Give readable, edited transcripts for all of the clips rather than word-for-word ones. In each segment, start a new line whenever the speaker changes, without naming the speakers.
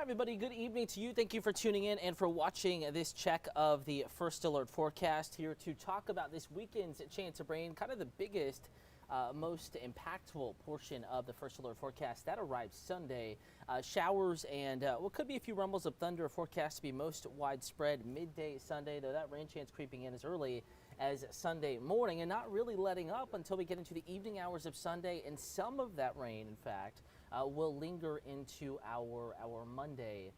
everybody, good evening to you. Thank you for tuning in and for watching this check of the First Alert forecast, here to talk about this weekend's chance of rain, kind of the biggest, most impactful portion of the First Alert forecast that arrives Sunday. Showers and what could be a few rumbles of thunder forecast to be most widespread midday Sunday, though that rain chance creeping in as early as Sunday morning and not really letting up until we get into the evening hours of Sunday, and some of that rain, in fact, will linger into our Monday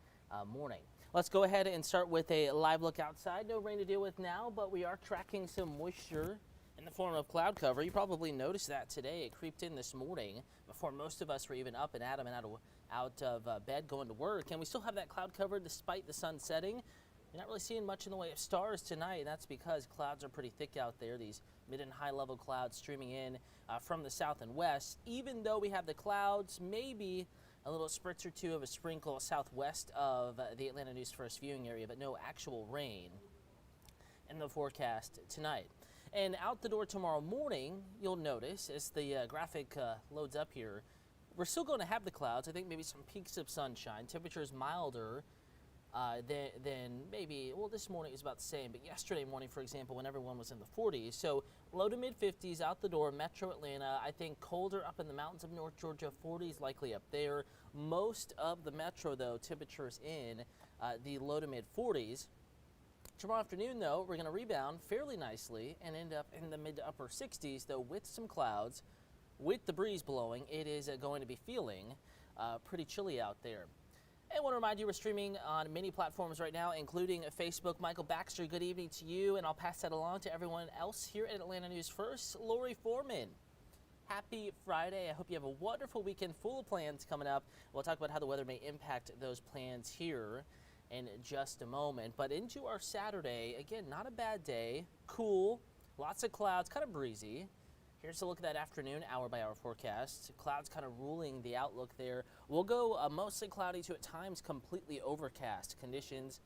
morning. Let's go ahead and start with a live look outside. No rain to deal with now, but we are tracking some moisture in the form of cloud cover. You probably noticed that today. It creeped in this morning before most of us were even up and at 'em and out of bed going to work. And we still have that cloud cover despite the sun setting. You're not really seeing much in the way of stars tonight. That's because clouds are pretty thick out there. These mid and high level clouds streaming in from the south and west. Even though we have the clouds, maybe a little spritz or two of a sprinkle southwest of the Atlanta News First viewing area, but no actual rain in the forecast tonight. And out the door tomorrow morning, you'll notice as the graphic loads up here, we're still going to have the clouds. I think maybe some peaks of sunshine. Temperatures milder than maybe, well, this morning is about the same, but yesterday morning, for example, when everyone was in the 40s. So low to mid 50s out the door. Metro Atlanta, I think colder up in the mountains of North Georgia, 40s likely up there. Most of the metro, though, temperatures in the low to mid 40s. Tomorrow afternoon, though, we're going to rebound fairly nicely and end up in the mid to upper 60s, though with some clouds. With the breeze blowing, it is going to be feeling pretty chilly out there. I want to remind you we're streaming on many platforms right now, including Facebook. Michael Baxter, good evening to you, and I'll pass that along to everyone else here at Atlanta News First. Lori Foreman, happy Friday. I hope you have a wonderful weekend full of plans coming up. We'll talk about how the weather may impact those plans here in just a moment. But into our Saturday, again, not a bad day. Cool, lots of clouds, kind of breezy. Here's a look at that afternoon hour-by-hour forecast. Clouds kind of ruling the outlook there. We'll go mostly cloudy to at times completely overcast conditions.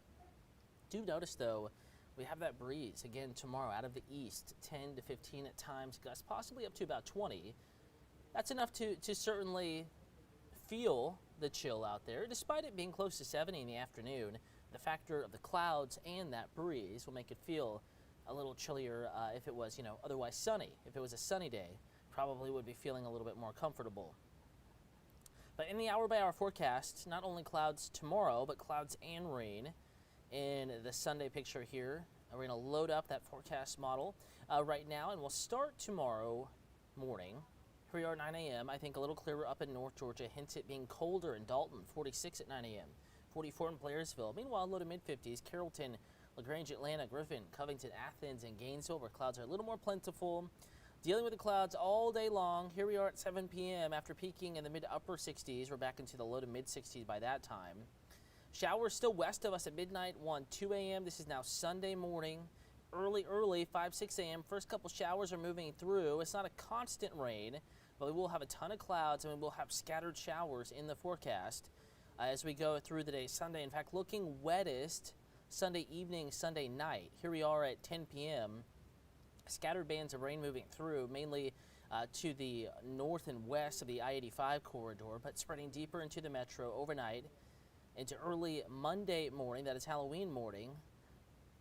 Do notice, though, we have that breeze again tomorrow out of the east, 10 to 15 at times, gusts possibly up to about 20. That's enough to certainly feel the chill out there. Despite it being close to 70 in the afternoon, the factor of the clouds and that breeze will make it feel a little chillier if it was, otherwise sunny. If it was a sunny day, probably would be feeling a little bit more comfortable. But in the hour-by-hour forecast, not only clouds tomorrow, but clouds and rain in the Sunday picture here. We're going to load up that forecast model right now, and we'll start tomorrow morning. Here we are at 9 a.m. I think a little clearer up in North Georgia, hints it being colder in Dalton, 46 at 9 a.m., 44 in Blairsville. Meanwhile, low to mid-50s, Carrollton, LaGrange, Atlanta, Griffin, Covington, Athens, and Gainesville, where clouds are a little more plentiful. Dealing with the clouds all day long. Here we are at 7 p.m. after peaking in the mid to upper 60s. We're back into the low to mid 60s by that time. Showers still west of us at midnight, 2 a.m. This is now Sunday morning. Early, 5, 6 a.m. First couple showers are moving through. It's not a constant rain, but we will have a ton of clouds and we will have scattered showers in the forecast as we go through the day Sunday. In fact, looking wettest Sunday evening, Sunday night. Here we are at 10 p.m. Scattered bands of rain moving through, mainly to the north and west of the I-85 corridor, but spreading deeper into the metro overnight into early Monday morning. That is Halloween morning.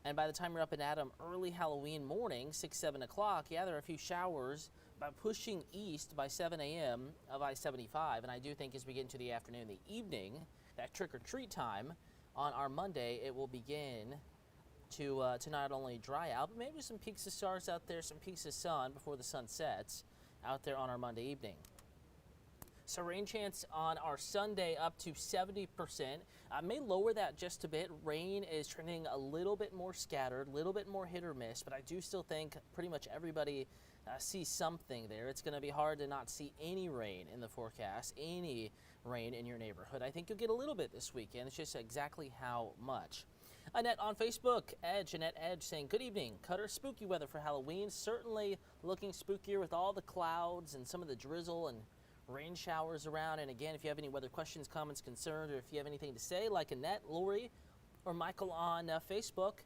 And by the time you're up and at 'em, early Halloween morning, 6, 7 o'clock, yeah, there are a few showers, but pushing east by 7 a.m. of I-75. And I do think as we get into the afternoon, the evening, that trick-or-treat time, on our Monday, it will begin to not only dry out, but maybe some peaks of stars out there, some peaks of sun before the sun sets out there on our Monday evening. So rain chance on our Sunday up to 70%. I may lower that just a bit. Rain is trending a little bit more scattered, a little bit more hit or miss, but I do still think pretty much everybody sees something there. It's going to be hard to not see any rain in the forecast, any rain in your neighborhood. I think you'll get a little bit this weekend. It's just exactly how much. Annette on Facebook, Annette Edge saying, good evening. Cutter, spooky weather for Halloween. Certainly looking spookier with all the clouds and some of the drizzle and rain showers around. And again, if you have any weather questions, comments, concerns, or if you have anything to say, like Annette, Lori, or Michael on Facebook,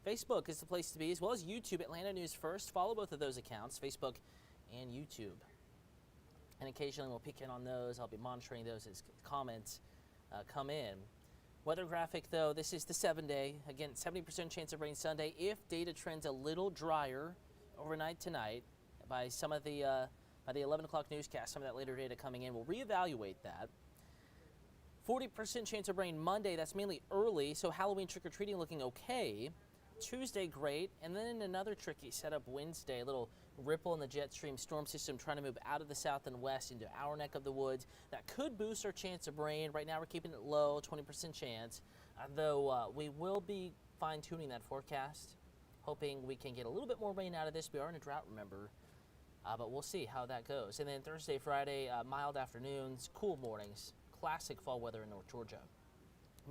Facebook is the place to be, as well as YouTube, Atlanta News First. Follow both of those accounts, Facebook and YouTube. And occasionally we'll peek in on those. I'll be monitoring those as comments come in. Weather graphic, though, this is the 7-day. Again, 70% chance of rain Sunday if data trends a little drier overnight tonight. By some of the by the 11 o'clock newscast, some of that later data coming in, we'll reevaluate that. 40% chance of rain Monday. That's mainly early, so Halloween trick-or-treating looking okay. Tuesday, great, and then another tricky setup Wednesday. A little ripple in the jet stream storm system trying to move out of the south and west into our neck of the woods. That could boost our chance of rain. Right now we're keeping it low, 20% chance, though we will be fine-tuning that forecast, hoping we can get a little bit more rain out of this. We are in a drought, remember, but we'll see how that goes. And then Thursday, Friday, mild afternoons, cool mornings, classic fall weather in North Georgia.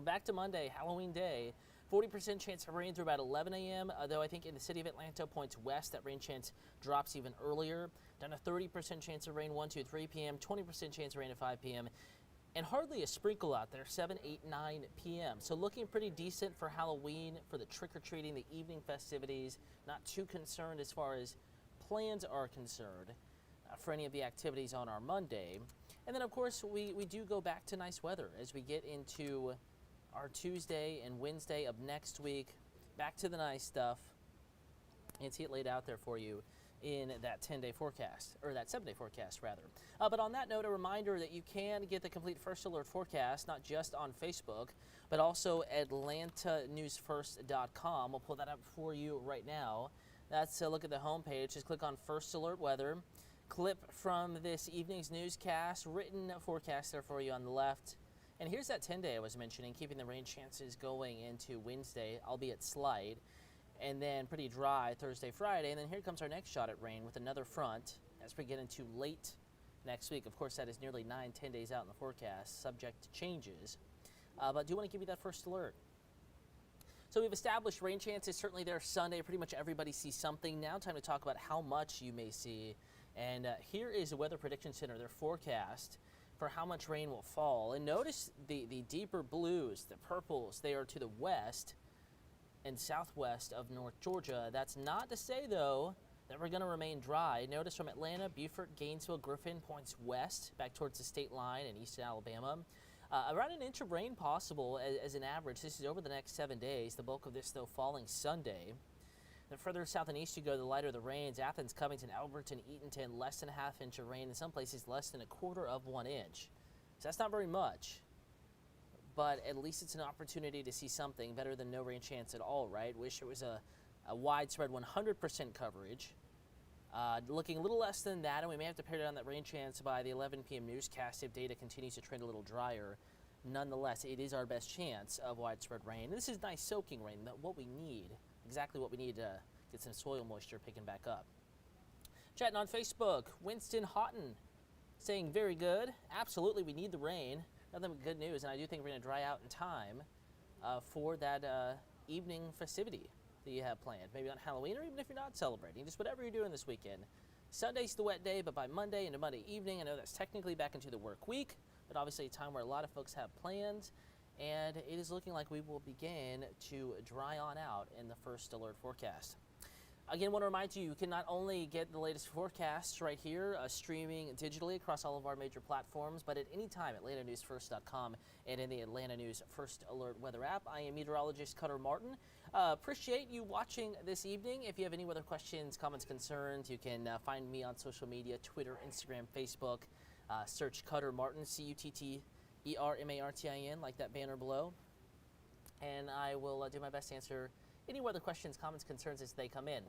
Back to Monday, Halloween day. 40% chance of rain through about 11 a.m., though I think in the city of Atlanta points west, that rain chance drops even earlier. Down to 30% chance of rain 1 to 3 p.m., 20% chance of rain at 5 p.m., and hardly a sprinkle out there 7, 8, 9 p.m. So looking pretty decent for Halloween, for the trick-or-treating, the evening festivities. Not too concerned as far as plans are concerned for any of the activities on our Monday. And then, of course, we do go back to nice weather as we get into our Tuesday and Wednesday of next week. Back to the nice stuff, and see it laid out there for you in that 10-day forecast, or that 7-day forecast rather. But on that note, a reminder that you can get the complete First Alert forecast, not just on Facebook, but also AtlantaNewsFirst.com. We'll pull that up for you right now. That's a look at the homepage. Just click on First Alert Weather. Clip from this evening's newscast, written forecast there for you on the left. And here's that 10-day I was mentioning, keeping the rain chances going into Wednesday, albeit slight, and then pretty dry Thursday, Friday. And then here comes our next shot at rain with another front as we get into late next week. Of course, that is nearly 9-10 days out in the forecast, subject to changes. But do want to give you that first alert. So we've established rain chances certainly there Sunday. Pretty much everybody sees something. Now time to talk about how much you may see. And here is the Weather Prediction Center, their forecast for how much rain will fall. And notice the deeper blues, the purples, they are to the west and southwest of North Georgia. That's not to say, though, that we're going to remain dry. Notice from Atlanta, Beaufort, Gainesville, Griffin points west, back towards the state line in eastern Alabama. Around an inch of rain possible as an average. This is over the next 7 days. The bulk of this, though, falling Sunday. The further south and east you go, the lighter the rains. Athens, Covington, Alberton, Eatonton, less than a ½ inch of rain. In some places, less than 1/4 of 1 inch. So that's not very much, but at least it's an opportunity to see something. Better than no rain chance at all, right? Wish it was a widespread 100% coverage. Looking a little less than that, and we may have to pare down that rain chance by the 11 p.m. newscast if data continues to trend a little drier. Nonetheless, it is our best chance of widespread rain. And this is nice soaking rain, what we need. Exactly what we need to get some soil moisture picking back up. Chatting on Facebook, Winston Houghton saying very good. Absolutely, we need the rain. Nothing but good news, and I do think we're going to dry out in time for that evening festivity that you have planned. Maybe on Halloween, or even if you're not celebrating, just whatever you're doing this weekend. Sunday's the wet day, but by Monday into Monday evening, I know that's technically back into the work week, but obviously a time where a lot of folks have plans. And it is looking like we will begin to dry on out in the First Alert forecast. Again, want to remind you, you can not only get the latest forecasts right here, streaming digitally across all of our major platforms, but at any time at AtlantaNewsFirst.com and in the Atlanta News First Alert weather app. I am Meteorologist Cutter Martin. Appreciate you watching this evening. If you have any weather questions, comments, concerns, you can find me on social media, Twitter, Instagram, Facebook. Search Cutter Martin, CUTTERMARTIN, like that banner below. And I will do my best to answer any weather questions, comments, concerns as they come in.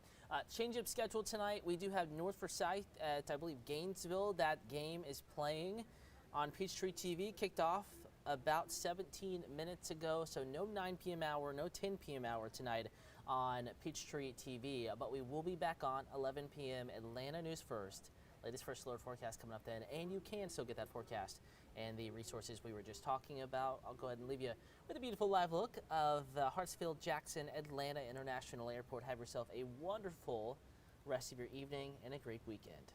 Change-up schedule tonight. We do have North Forsyth at, I believe, Gainesville. That game is playing on Peachtree TV. Kicked off about 17 minutes ago, so no 9 p.m. hour, no 10 p.m. hour tonight on Peachtree TV. But we will be back on 11 p.m. Atlanta News First. Latest First Alert forecast coming up then, and you can still get that forecast and the resources we were just talking about. I'll go ahead and leave you with a beautiful live look of Hartsfield-Jackson Atlanta International Airport. Have yourself a wonderful rest of your evening and a great weekend.